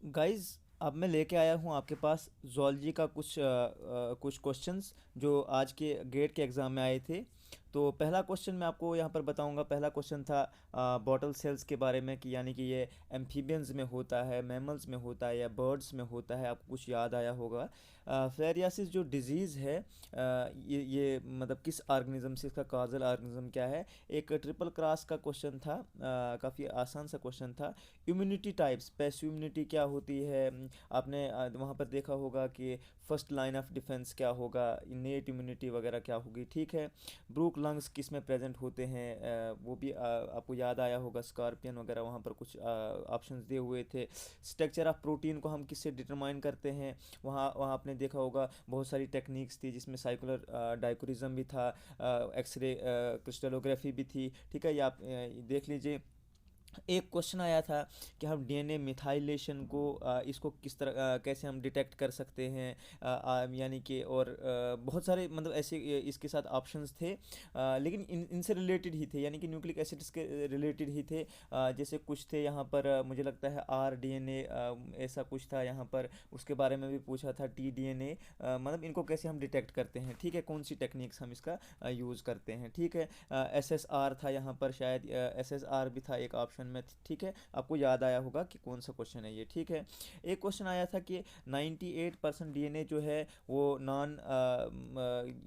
Guys, अब मैं लेके आया हूँ आपके पास ज़ूलॉजी का कुछ क्वेश्चंस जो आज के गेट के एग्ज़ाम में आए थे। तो पहला क्वेश्चन मैं आपको यहाँ पर बताऊँगा। पहला क्वेश्चन था बॉटल सेल्स के बारे में, कि यानी कि ये एम्फीबियंस में होता है, मैमल्स में होता है या बर्ड्स में होता है। आपको कुछ याद आया होगा। फिलेरियासिस जो डिजीज़ है, ये मतलब किस ऑर्गेनिज्म से, इसका काजल ऑर्गेनिज्म क्या है। एक ट्रिपल क्रॉस का क्वेश्चन था, काफ़ी आसान सा क्वेश्चन था। इम्यूनिटी टाइप्स, पैसिव इम्यूनिटी क्या होती है। आपने वहाँ पर देखा होगा कि फर्स्ट लाइन ऑफ डिफेंस क्या होगा, इनेट इम्यूनिटी वगैरह क्या होगी। ठीक है। ब्रूक लंग्स किस में प्रेजेंट होते हैं, वो भी आपको याद आया होगा। स्कॉर्पियन वगैरह वहाँ पर कुछ ऑप्शंस दिए हुए थे। स्ट्रक्चर ऑफ प्रोटीन को हम किससे डिटरमाइन करते हैं, वहाँ वहाँ आपने देखा होगा बहुत सारी टेक्निक्स थी, जिसमें साइकुलर डाइक्रोरिज्म भी था, एक्सरे क्रिस्टलोग्राफी भी थी। ठीक है, ये आप देख लीजिए। एक क्वेश्चन आया था कि हम डीएनए मिथाइलेशन को इसको किस तरह कैसे हम डिटेक्ट कर सकते हैं, यानी कि और बहुत सारे मतलब ऐसे इसके साथ ऑप्शंस थे, लेकिन इनसे रिलेटेड ही थे, यानी कि न्यूक्लिक एसिड्स के रिलेटेड ही थे। जैसे कुछ थे यहाँ पर, मुझे लगता है आर डीएनए ऐसा कुछ था यहाँ पर, उसके बारे में भी पूछा था। टी डीएनए, मतलब इनको कैसे हम डिटेक्ट करते हैं। ठीक है, कौन सी टेक्निक्स हम इसका यूज़ करते हैं। ठीक है। एस एस आर था यहाँ पर, शायद एस एस आर भी था एक ऑप्शन में। ठीक है, आपको याद आया होगा कि कौन सा क्वेश्चन है ये। ठीक है। एक क्वेश्चन आया था कि 98% डीएनए जो है वो नॉन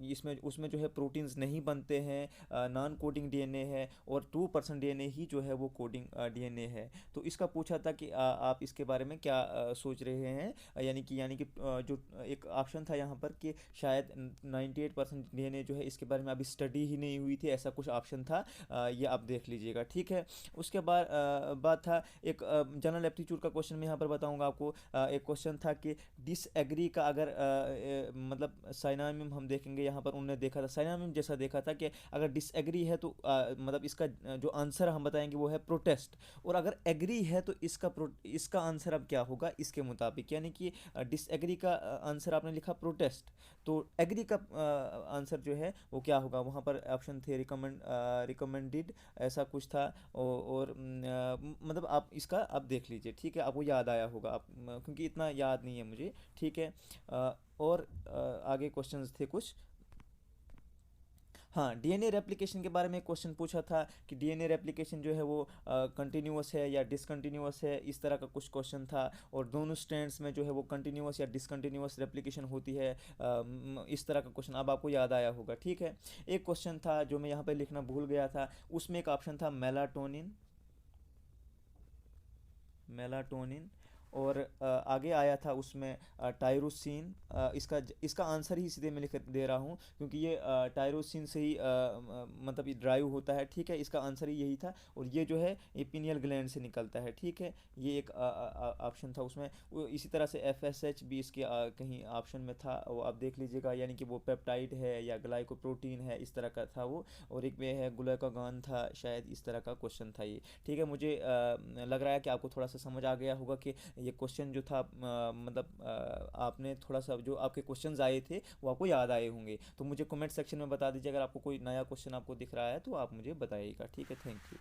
इसमें उसमें जो है प्रोटीन्स नहीं बनते हैं, नॉन कोडिंग डीएनए है, और 2% डीएनए ही जो है वो कोडिंग डीएनए है। तो इसका पूछा था कि आप इसके बारे में क्या सोच रहे हैं। यानी कि जो एक ऑप्शन था यहाँ पर कि शायद 98% डीएनए जो है इसके बारे में अभी स्टडी ही नहीं हुई थी, ऐसा कुछ ऑप्शन था। ये आप देख लीजिएगा। ठीक है। उसके बाद था एक जनरल एप्टीट्यूड का क्वेश्चन मैं यहाँ पर बताऊँगा आपको। एक क्वेश्चन था कि डिसएग्री का अगर मतलब साइनोनिम हम देखेंगे, यहाँ पर उन्होंने देखा था साइनोनिम जैसा देखा था कि अगर डिसएग्री है तो मतलब इसका जो आंसर हम बताएंगे वो है प्रोटेस्ट, और अगर एग्री है तो इसका आंसर अब क्या होगा इसके मुताबिक। यानी कि डिसएग्री का आंसर आपने लिखा प्रोटेस्ट, तो एग्री का आंसर जो है वो क्या होगा। वहाँ पर ऑप्शन थे रिकमेंडेड, ऐसा कुछ था। और मतलब आप इसका आप देख लीजिए। ठीक है, आपको याद आया होगा, आप क्योंकि इतना याद नहीं है मुझे। ठीक है। और आगे क्वेश्चंस थे कुछ। हाँ, डीएनए रेप्लिकेशन के बारे में क्वेश्चन पूछा था कि डीएनए रेप्लिकेशन जो है वो कंटिन्यूअस है या डिसकंटिन्यूअस है, इस तरह का कुछ क्वेश्चन था। और दोनों स्ट्रैंड्स में जो है वो कंटिन्यूअस या डिसकंटिन्यूअस रेप्लिकेशन होती है, इस तरह का क्वेश्चन अब आपको याद आया होगा। ठीक है। एक क्वेश्चन था जो मैं यहाँ पे लिखना भूल गया था, उसमें एक ऑप्शन था मेलाटोनिन। मेलाटोनिन। और आगे आया था उसमें टायरोसिन। इसका आंसर ही सीधे मैं लिख दे रहा हूँ, क्योंकि ये टायरोसिन से ही मतलब ये ड्राइव होता है। ठीक है, इसका आंसर ही यही था। और ये जो है ये पिनियल ग्लैंड से निकलता है। ठीक है, ये एक ऑप्शन था उसमें। इसी तरह से एफ एस एच भी इसके कहीं ऑप्शन में था, वो आप देख लीजिएगा। यानी कि वो पेप्टाइड है या ग्लाइकोप्रोटीन है, इस तरह का था वो। और एक में है ग्लूकागॉन था, शायद इस तरह का क्वेश्चन था ये। ठीक है, मुझे लग रहा है कि आपको थोड़ा सा समझ आ गया होगा कि ये क्वेश्चन जो था, मतलब आपने थोड़ा सा जो आपके क्वेश्चंस आए थे वो आपको याद आए होंगे। तो मुझे कमेंट सेक्शन में बता दीजिए अगर आपको कोई नया क्वेश्चन आपको दिख रहा है, तो आप मुझे बताइएगा। ठीक है, थैंक यू।